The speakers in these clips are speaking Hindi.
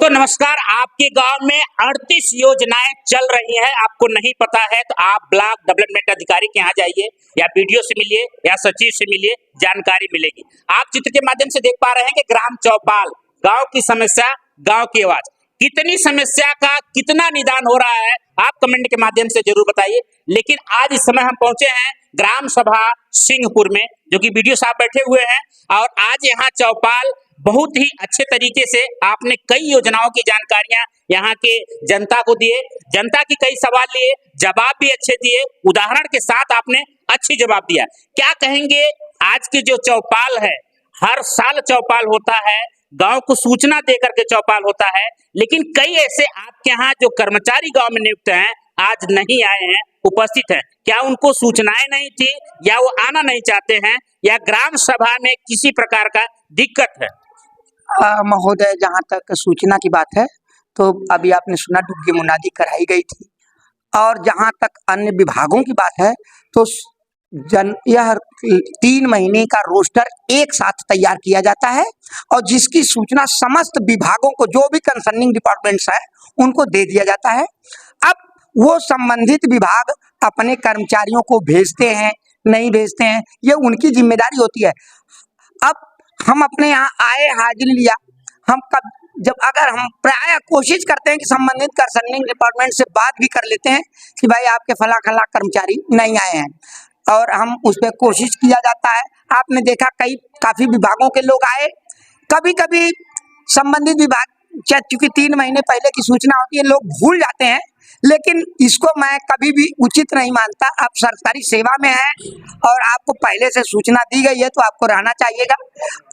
दोस्तों नमस्कार। आपके गांव में 38 योजनाएं चल रही हैं, आपको नहीं पता है तो आप ब्लॉक डेवलपमेंट अधिकारी के यहाँ जाइए या बीडीओ से मिलिए या सचिव से मिलिए, जानकारी मिलेगी। आप चित्र के माध्यम से देख पा रहे हैं कि ग्राम चौपाल, गांव की समस्या, गांव की आवाज। कितनी समस्या का कितना निदान हो रहा है आप कमेंट के माध्यम से जरूर बताइए। लेकिन आज इस समय हम पहुंचे हैं ग्राम सभा सिंहपुर में, जो कि बीडीओ साहब बैठे हुए हैं। और आज यहाँ चौपाल बहुत ही अच्छे तरीके से आपने कई योजनाओं की जानकारियां यहाँ के जनता को दिए, जनता की कई सवाल लिए, जवाब भी अच्छे दिए, उदाहरण के साथ आपने अच्छी जवाब दिया। क्या कहेंगे आज की जो चौपाल है, हर साल चौपाल होता है, गांव को सूचना देकर के चौपाल होता है, लेकिन कई ऐसे आपके यहाँ जो कर्मचारी गांव में नियुक्त हैं आज नहीं आए हैं, उपस्थित हैं। क्या उनको सूचनाएं नहीं थी या वो आना नहीं चाहते हैं या ग्राम सभा में किसी प्रकार का दिक्कत है? महोदय, जहाँ तक सूचना की बात है तो अभी आपने सुना डुग्गी मुनादी कराई गई थी। और जहाँ तक अन्य विभागों की बात है तो यह 3 महीने का रोस्टर एक साथ तैयार किया जाता है और जिसकी सूचना समस्त विभागों को, जो भी कंसर्निंग डिपार्टमेंट्स है, उनको दे दिया जाता है। अब वो संबंधित विभाग अपने कर्मचारियों को भेजते हैं, नहीं भेजते हैं, ये उनकी जिम्मेदारी होती है। अब हम अपने यहाँ आए, हाजिरी लिया, हम अगर हम प्राय कोशिश करते हैं कि संबंधित कंसर्निंग डिपार्टमेंट से बात भी कर लेते हैं कि भाई आपके फला कर्मचारी नहीं आए हैं, और हम उस पर कोशिश किया जाता है। आपने देखा काफी विभागों के लोग आए, कभी कभी संबंधित विभाग, चूंकि 3 महीने पहले की सूचना होती है, लोग भूल जाते हैं, लेकिन इसको मैं कभी भी उचित नहीं मानता। आप सरकारी सेवा में हैं और आपको पहले से सूचना दी गई है तो आपको रहना चाहिएगा।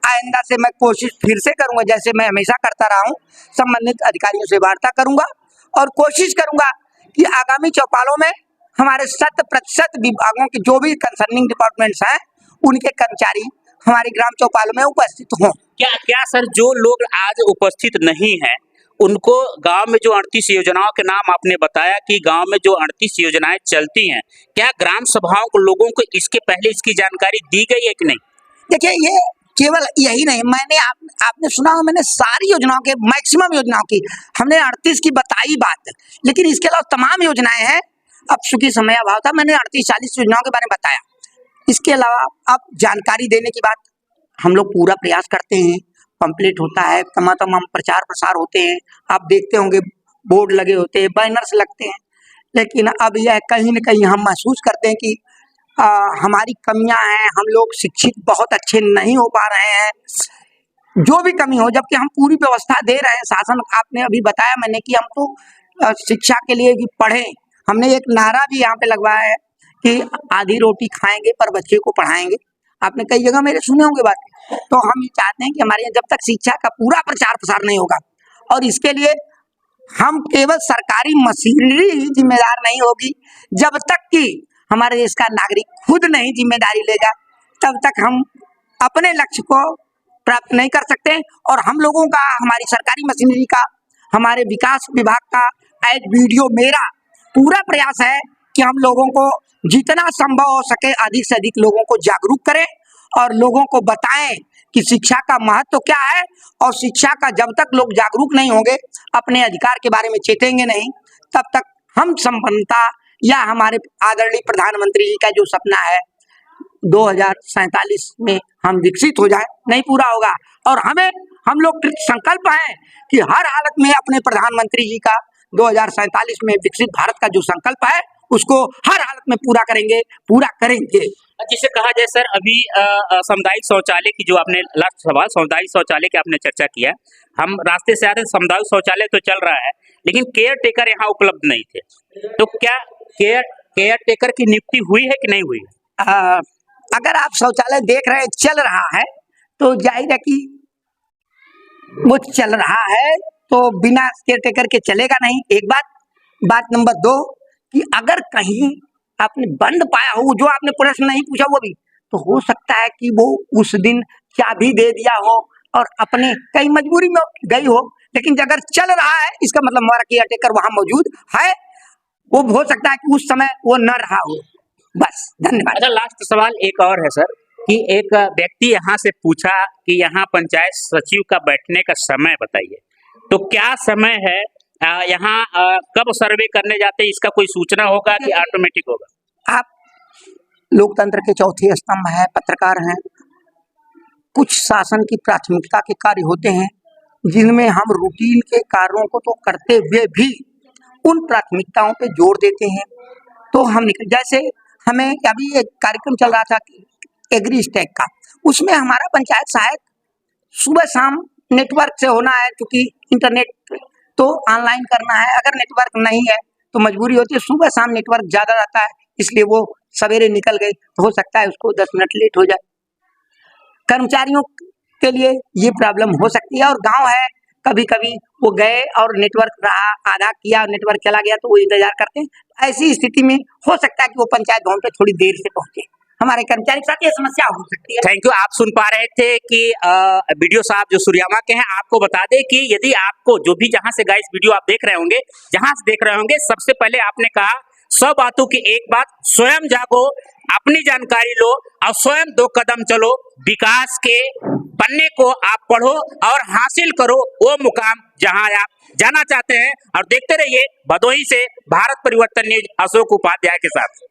आइंदा से मैं कोशिश फिर से करूंगा, जैसे मैं हमेशा करता रहा हूं, संबंधित अधिकारियों से वार्ता करूंगा और कोशिश करूंगा कि आगामी चौपालों में हमारे 100% विभागों के जो भी कंसर्निंग डिपार्टमेंट्स हैं उनके कर्मचारी हमारी ग्राम चौपाल में उपस्थित हों। क्या सर, जो लोग आज उपस्थित नहीं है उनको गांव में जो 38 योजनाओं के नाम आपने बताया कि गांव में जो 38 योजनाएं चलती हैं, क्या ग्राम सभाओं को लोगों को इसके पहले इसकी जानकारी दी गई है कि नहीं? देखिए, ये केवल यही नहीं, आपने सुना हो, मैंने सारी योजनाओं के, मैक्सिमम योजनाओं की हमने 38 की बताई बात, लेकिन इसके अलावा तमाम योजनाएं हैं। अब चूंकि समय अभाव था, मैंने 38-40 योजनाओं के बारे में बताया। इसके अलावा अब जानकारी देने की बात हम लोग पूरा प्रयास करते हैं, पंपलेट होता है, तमाम प्रचार प्रसार होते हैं, आप देखते होंगे बोर्ड लगे होते हैं, बैनर्स लगते हैं, लेकिन अब यह कहीं न कहीं हम महसूस करते हैं कि हमारी कमियां हैं, हम लोग शिक्षित बहुत अच्छे नहीं हो पा रहे हैं, जो भी कमी हो, जबकि हम पूरी व्यवस्था दे रहे हैं। शासन, आपने अभी बताया मैंने कि हम तो शिक्षा के लिए कि पढ़ें, हमने एक नारा भी यहाँ पे लगवाया है कि आधी रोटी खाएंगे पर बच्चे को पढ़ाएंगे। आपने कई जगह मेरे सुने होंगे बात। तो हम ये चाहते हैं कि हमारे यहाँ जब तक शिक्षा का पूरा प्रचार प्रसार नहीं होगा, और इसके लिए हम केवल सरकारी मशीनरी ही जिम्मेदार नहीं होगी, जब तक कि हमारे देश का नागरिक खुद नहीं जिम्मेदारी लेगा, तब तक हम अपने लक्ष्य को प्राप्त नहीं कर सकते। और हम लोगों का, हमारी सरकारी मशीनरी का, हमारे विकास विभाग का, एज वीडियो मेरा पूरा प्रयास है कि हम लोगों को जितना संभव हो सके अधिक से अधिक लोगों को जागरूक करें और लोगों को बताएं कि शिक्षा का महत्व क्या है। और शिक्षा का जब तक लोग जागरूक नहीं होंगे, अपने अधिकार के बारे में चेतेंगे नहीं, तब तक हम संपन्नता या हमारे आदरणीय प्रधानमंत्री जी का जो सपना है 2047 में हम विकसित हो जाए, नहीं पूरा होगा। और हम लोग संकल्प हैं कि हर हालत में अपने प्रधानमंत्री जी का 2047 में विकसित भारत का जो संकल्प है उसको हर हालत में पूरा करेंगे। जिसे कहा जाए सर, अभी सामुदायिक शौचालय की जो आपने लास्ट सवाल, सामुदायिक शौचालय की आपने चर्चा किया, हम रास्ते से आ रहे, सामुदायिक शौचालय तो चल रहा है लेकिन केयर टेकर यहाँ उपलब्ध नहीं थे, तो क्या केयर टेकर की नियुक्ति हुई है कि नहीं हुई? अगर आप शौचालय देख रहे हैं चल रहा है तो जाहिर है कि वो चल रहा है, तो बिना केयर टेकर के चलेगा नहीं, एक बात नंबर 2 कि अगर कहीं आपने बंद पाया हो, जो आपने प्रश्न नहीं पूछा वो भी, तो हो सकता है कि वो उस दिन चाबी दे दिया हो और अपने कई मजबूरी में गई हो, लेकिन अगर चल रहा है इसका मतलब हमारा केयर टेकर वहां मौजूद है। वो हो सकता है कि उस समय वो न रहा हो। बस, धन्यवाद। अच्छा, लास्ट सवाल एक और है सर कि एक व्यक्ति यहाँ से पूछा कि यहाँ पंचायत सचिव का बैठने का समय बताइए, तो क्या समय है यहाँ कब सर्वे करने जाते हैं, इसका कोई सूचना होगा कि ऑटोमेटिक होगा? आप लोकतंत्र के चौथे स्तंभ हैं, पत्रकार हैं। कुछ शासन की प्राथमिकता के कार्य होते हैं जिनमें हम रूटीन के कार्यों को तो करते हुए भी उन प्राथमिकताओं पे जोर देते हैं। तो हम जैसे हमें अभी एक कार्यक्रम चल रहा था एग्री स्टैक का, उसमें हमारा पंचायत सहायक सुबह शाम नेटवर्क से होना है, क्योंकि इंटरनेट तो ऑनलाइन करना है। अगर नेटवर्क नहीं है तो मजबूरी होती है, सुबह शाम नेटवर्क ज़्यादा रहता है, इसलिए वो सवेरे निकल गए तो हो सकता है उसको 10 मिनट लेट हो जाए। कर्मचारियों के लिए ये प्रॉब्लम हो सकती है। और गांव है, कभी कभी वो गए और नेटवर्क रहा, आधा किया, नेटवर्क चला गया तो वो इंतजार करते हैं। ऐसी स्थिति में हो सकता है कि वो पंचायत भवन पे थोड़ी देर से पहुंचे। हमारे कर्मचारी के साथ ये समस्या हो सकती है। Thank you. आप सुन पा रहे थे कि वीडियो साहब जो सूर्यामा के हैं, आपको बता दें कि यदि आपको जो भी जहां से गाइस वीडियो आप देख रहे होंगे, जहां से देख रहे होंगे, सबसे पहले आपने कहा 100 बातों की एक बात, स्वयं जागो, अपनी जानकारी लो और स्वयं 2 कदम चलो। विकास के पन्ने को आप पढ़ो और हासिल करो वो मुकाम जहां आप जाना चाहते हैं। और देखते रहिए भदोही से भारत परिवर्तन न्यूज अशोक उपाध्याय के साथ।